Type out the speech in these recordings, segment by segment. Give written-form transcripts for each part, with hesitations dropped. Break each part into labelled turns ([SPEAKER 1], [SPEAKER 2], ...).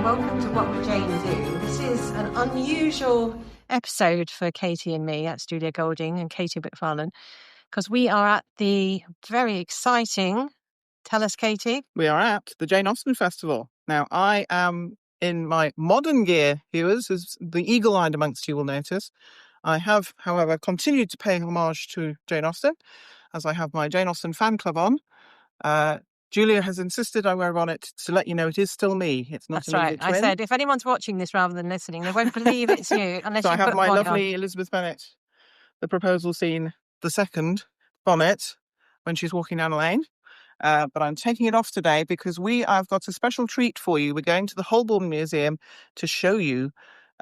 [SPEAKER 1] welcome to What Would Jane Do? This is an unusual episode for Katie and me at Studio Golding and Katie McFarlane, because we are at the very exciting, tell us, Katie.
[SPEAKER 2] We are at the Jane Austen Festival. Now, I am in my modern gear, viewers, as the eagle-eyed amongst you will notice. I have, however, continued to pay homage to Jane Austen, as I have my Jane Austen fan club on. Julia has insisted I wear on it to let you know it is still me. It's not
[SPEAKER 1] That's right.
[SPEAKER 2] twin.
[SPEAKER 1] I said, if anyone's watching this rather than listening, they won't believe it's you unless
[SPEAKER 2] So
[SPEAKER 1] you
[SPEAKER 2] I have
[SPEAKER 1] put
[SPEAKER 2] my
[SPEAKER 1] one
[SPEAKER 2] lovely Elizabeth Bennet, the proposal scene, the second bonnet, when she's walking down the lane. But I'm taking it off today because I've got a special treat for you. We're going to the Holborn Museum to show you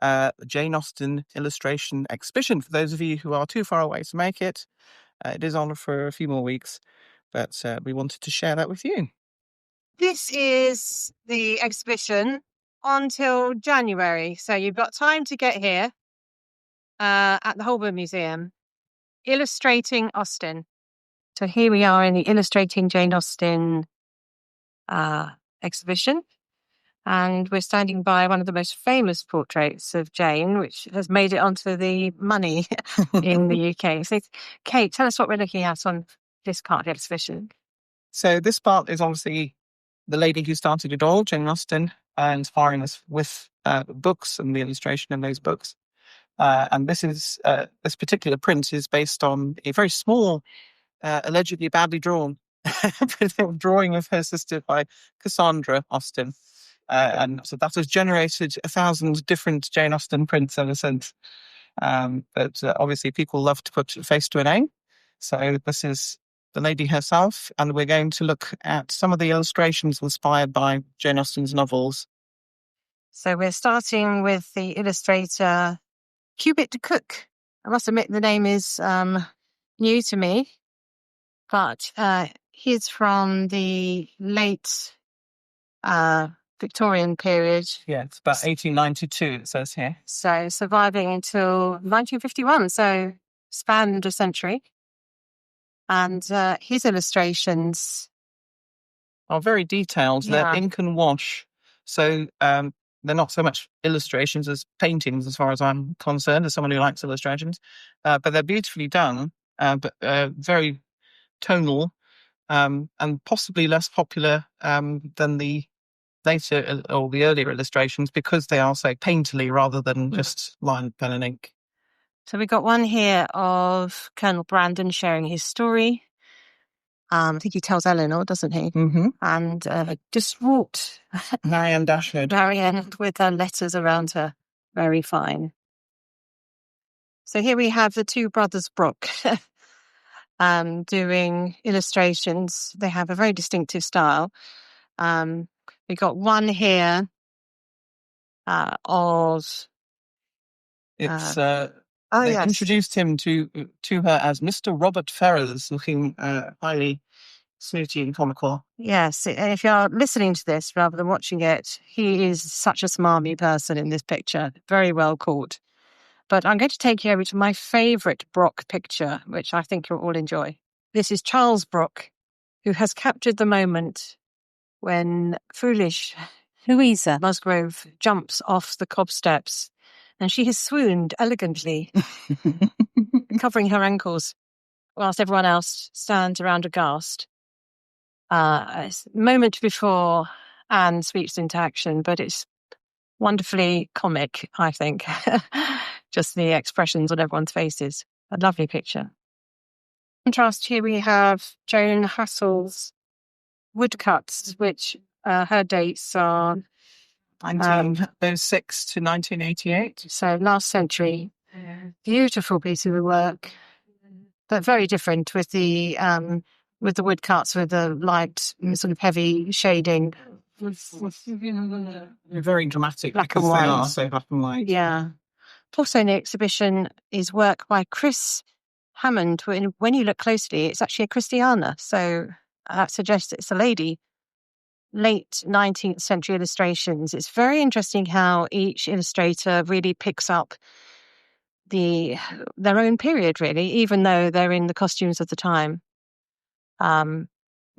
[SPEAKER 2] the Jane Austen illustration exhibition. For those of you who are too far away to make it, it is on for a few more weeks, but we wanted to share that with you.
[SPEAKER 1] This is the exhibition until January, so you've got time to get here at the Holborn Museum. Illustrating Austen. So here we are in the Illustrating Jane Austen exhibition, and we're standing by one of the most famous portraits of Jane, which has made it onto the money in the UK. So, Kate, tell us what we're looking at on this part of the exhibition.
[SPEAKER 2] So this part is obviously the lady who started it all, Jane Austen, inspiring us with books and the illustration in those books. And this particular print is based on a very small, allegedly badly drawn drawing of her sister by Cassandra Austen. And so that has generated 1,000 different Jane Austen prints ever since. But obviously people love to put a face to a name. So this is the lady herself, and we're going to look at some of the illustrations inspired by Jane Austen's novels.
[SPEAKER 1] So we're starting with the illustrator Cubitt de Cook. I must admit the name is new to me, but he's from the late Victorian period.
[SPEAKER 2] Yeah, it's about 1892, it says here.
[SPEAKER 1] So surviving until 1951, so spanned a century. And his illustrations
[SPEAKER 2] are very detailed.
[SPEAKER 1] Yeah.
[SPEAKER 2] They're ink and wash. So they're not so much illustrations as paintings, as far as I'm concerned, as someone who likes illustrations. But they're beautifully done, but very tonal, and possibly less popular than the later or the earlier illustrations, because they are so painterly rather than just line, pen and ink.
[SPEAKER 1] So we got one here of Colonel Brandon sharing his story. I think he tells Eleanor, doesn't he?
[SPEAKER 2] Mm-hmm.
[SPEAKER 1] And just walked
[SPEAKER 2] Marianne Dashwood.
[SPEAKER 1] Marianne with her letters around her. Very fine. So here we have the two brothers Brooke doing illustrations. They have a very distinctive style. We got one here of...
[SPEAKER 2] It's... They
[SPEAKER 1] yes.
[SPEAKER 2] introduced him to her as Mr. Robert Ferrers, looking highly snooty and comical.
[SPEAKER 1] Yes, and if you're listening to this rather than watching it, he is such a smarmy person in this picture. Very well caught. But I'm going to take you over to my favourite Brooke picture, which I think you'll all enjoy. This is Charles Brooke, who has captured the moment when foolish Louisa Musgrove jumps off the cob steps, and she has swooned elegantly, covering her ankles, whilst everyone else stands around aghast. A moment before Anne sweeps into action, but it's wonderfully comic, I think. Just the expressions on everyone's faces. A lovely picture. In contrast, here we have Joan Hassel's woodcuts, which her dates are
[SPEAKER 2] 1906 to 1988.
[SPEAKER 1] So last century. Beautiful piece of work, but very different with the woodcuts with the light sort of heavy shading.
[SPEAKER 2] They're very dramatic
[SPEAKER 1] Black
[SPEAKER 2] because
[SPEAKER 1] and white.
[SPEAKER 2] they are so black and white.
[SPEAKER 1] Yeah. Also in the exhibition is work by Chris Hammond. When you look closely, it's actually a Christiana, so that suggests it's a lady. Late 19th century illustrations. It's very interesting how each illustrator really picks up their own period, really, even though they're in the costumes of the time.
[SPEAKER 2] And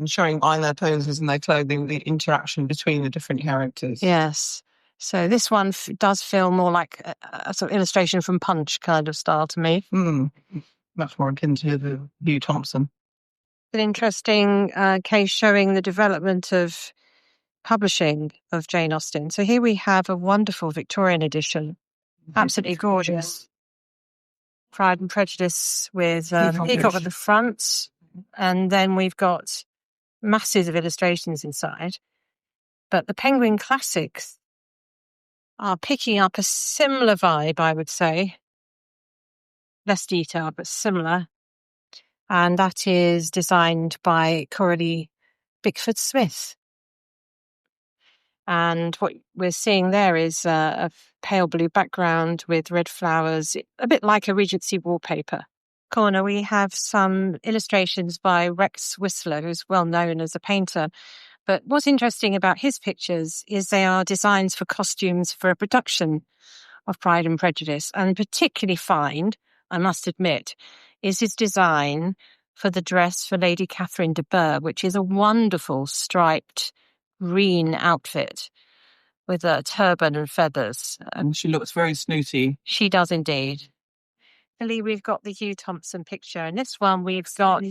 [SPEAKER 2] showing by their poses and their clothing the interaction between the different characters.
[SPEAKER 1] Yes. So this one does feel more like a sort of illustration from Punch kind of style to me.
[SPEAKER 2] Much more akin to the Hugh Thompson.
[SPEAKER 1] An interesting case showing the development of publishing of Jane Austen. So here we have a wonderful Victorian edition, absolutely gorgeous. Pride and Prejudice with peacock at the front, and then we've got masses of illustrations inside. But the Penguin Classics are picking up a similar vibe, I would say. Less detailed, but similar. And that is designed by Coralie Bickford Smith. And what we're seeing there is a pale blue background with red flowers, a bit like a Regency wallpaper. Corner, we have some illustrations by Rex Whistler, who's well known as a painter. But what's interesting about his pictures is they are designs for costumes for a production of Pride and Prejudice. And particularly fine, I must admit, is his design for the dress for Lady Catherine de Bourgh, which is a wonderful striped green outfit with a turban and feathers.
[SPEAKER 2] And she looks very snooty.
[SPEAKER 1] She does indeed. Finally, we've got the Hugh Thompson picture. And this one we've got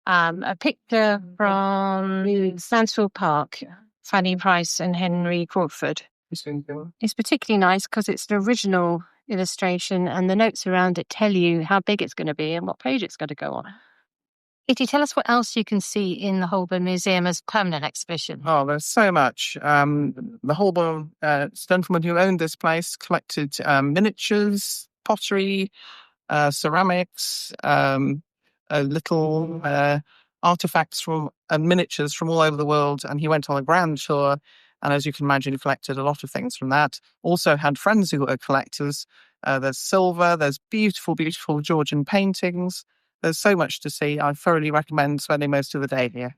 [SPEAKER 1] a picture from Stansfield Park, Fanny Price and Henry Crawford. It's particularly nice because it's an original illustration and the notes around it tell you how big it's going to be and what page it's going to go on. Kitty, tell us what else you can see in the Holborn Museum as permanent exhibition.
[SPEAKER 2] Oh, there's so much. The Holborn gentleman who owned this place collected miniatures, pottery, ceramics, little artifacts and miniatures from all over the world. And he went on a grand tour. And as you can imagine, he collected a lot of things from that. Also had friends who were collectors. There's silver, there's beautiful, beautiful Georgian paintings. There's so much to see. I thoroughly recommend spending most of the day here.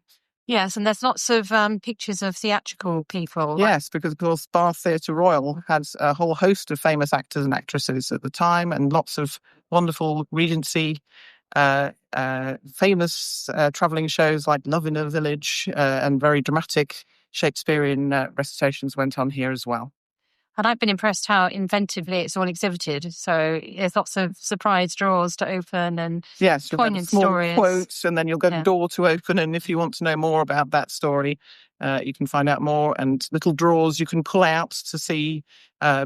[SPEAKER 1] Yes, and there's lots of pictures of theatrical people.
[SPEAKER 2] Yes, because of course Bath Theatre Royal had a whole host of famous actors and actresses at the time, and lots of wonderful Regency famous travelling shows like Love in a Village and very dramatic Shakespearean recitations went on here as well.
[SPEAKER 1] And I've been impressed how inventively it's all exhibited. So there's lots of surprise drawers to open and poignant
[SPEAKER 2] small
[SPEAKER 1] stories.
[SPEAKER 2] Quotes, and then you'll get a door to open. And if you want to know more about that story, you can find out more. And little drawers you can pull out to see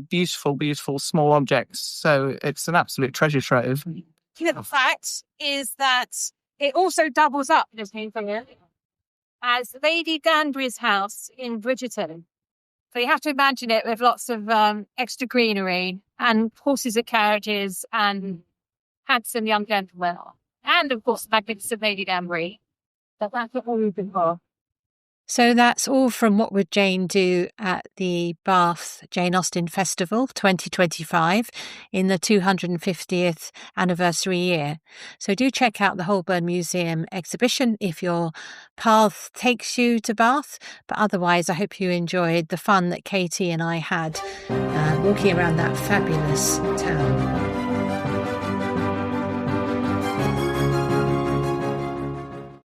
[SPEAKER 2] beautiful, beautiful small objects. So it's an absolute treasure trove.
[SPEAKER 1] The fact is that it also doubles up, this painting, as Lady Danbury's house in Bridgerton. So you have to imagine it with lots of extra greenery and horses and carriages and handsome young gentlemen. And, of course, magnificent Lady Danbury. But that's what we've been for. So that's all from What Would Jane Do at the Bath Jane Austen Festival 2025 in the 250th anniversary year. So do check out the Holborn Museum exhibition if your path takes you to Bath. But otherwise, I hope you enjoyed the fun that Katie and I had walking around that fabulous town.